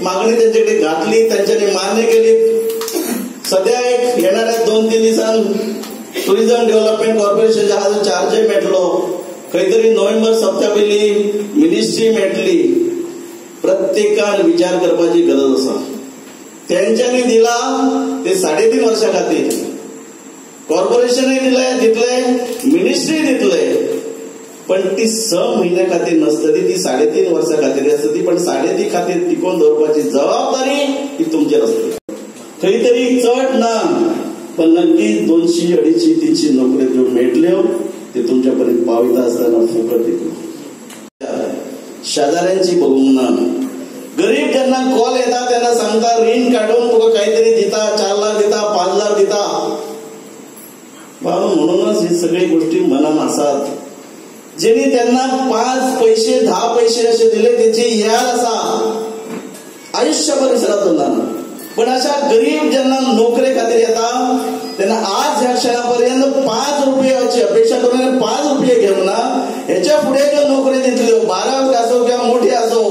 मागणी त्यांच्याकडे घातली, त्यांच्यानी मान्य केली. सध्या एक येणाऱ्या 2-3 दिवसांत टुरिझम डेव्हलपमेंट कॉर्पोरेशनच्या हा जो चार्ज मेळटलो, खंयतरी नोव्हेंबर सप्त्यापयली मिनिस्ट्री मेळटली. प्रत्येकान विचार करपाची गरज आसा. त्यांच्यानी दिला ते 3.5 वर्सां खातीर, कॉर्पोरेशनय दितले, मिनिस्ट्री दितले, पण ती 6 महिन्या खातीर नसतली, ती 3.5 वर्सां खातीर आसतली. पण 3.5 खातीर टिकोवन दवरपाची जबाबदारी ही तुमचेर आसतली. खंय तरी चड ना, पण नक्कीच 200, 250, 300 नोकऱ्यो ज्यो मेळटल्यो ते तुमच्या पर्यंत पावयता आसतना फुकट दितलो. शेजाऱ्यांची बघूंक ना. गरीब जेन्ना कॉल येता तेन्ना सांगता रीण काढून तुका काहीतरी दिता, 4 लाख दिता, 5 लाख दिता. म्हणूनच ही सगळी गोष्टी मनात आसात. जेणी त्यांना 5 पैसे 10 पैसे असे दिले त्याची याद असा, आयुष्यभर विसरत ना. पण अशा गरीब ज्यांना नोकरी खातीर येता त्यांना आज ह्या क्षणापर्यंत 5 रुपयाची अपेक्षा करून 5 रुपये घेऊन ना, ह्याच्या पुढे ज्या नोकरी दितल्यो 12 असो किंवा मोठी असो,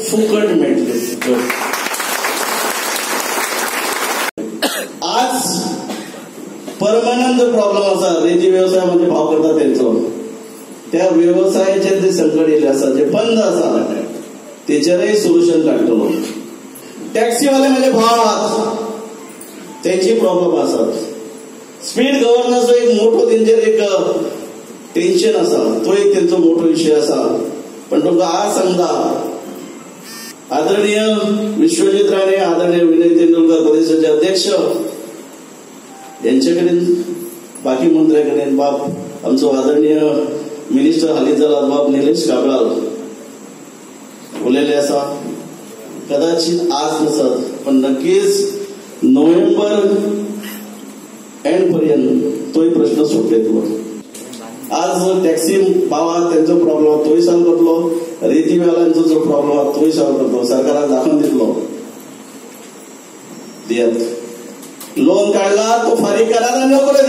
फुकट मेळटले. आज परमनंट जो प्रॉब्लेम असा, रेती व्यवसाय म्हणजे भाव करता त्यांचो, त्या व्यवसायाचे जे संकट येयले आसा, जे बंद आसा, तेचेरय सोल्युशन काडटलो. टॅक्सीवाले म्हणजे भाव आहात, त्यांची प्रॉब्लेम असतात. स्पीड गव्हर्नन्स एक मोठो त्यांचेर एक टेन्शन असा, तो एक त्यांचा मोठो विषय असा. पण तुमका आज सांगता, आदरणीय विश्वजित राणे, आदरणीय विनय तेंडुलकर प्रदेशाचे अध्यक्ष यांचे कडेन, बाकी मंत्र्या कडेन, बाप आमचो आदरणीय मिनिस्टर हालीं जाला बाब निलेश काब्राल उलयले आसा. कदाचित आज नसत, पण नक्कीच नोव्हेंबर एंड पर्यंत तोय प्रश्न सुटलेलो. आज टॅक्सी भावात त्यांचो प्रॉब्लेम तोय सॉल्व करतलो, रेतीवाल्यांचो जो प्रॉब्लेम तोय सॉल्व करतलो, सरकाराक दाखोवन दितलो. लोन काढला तो फारीक करा, नोकऱ्यो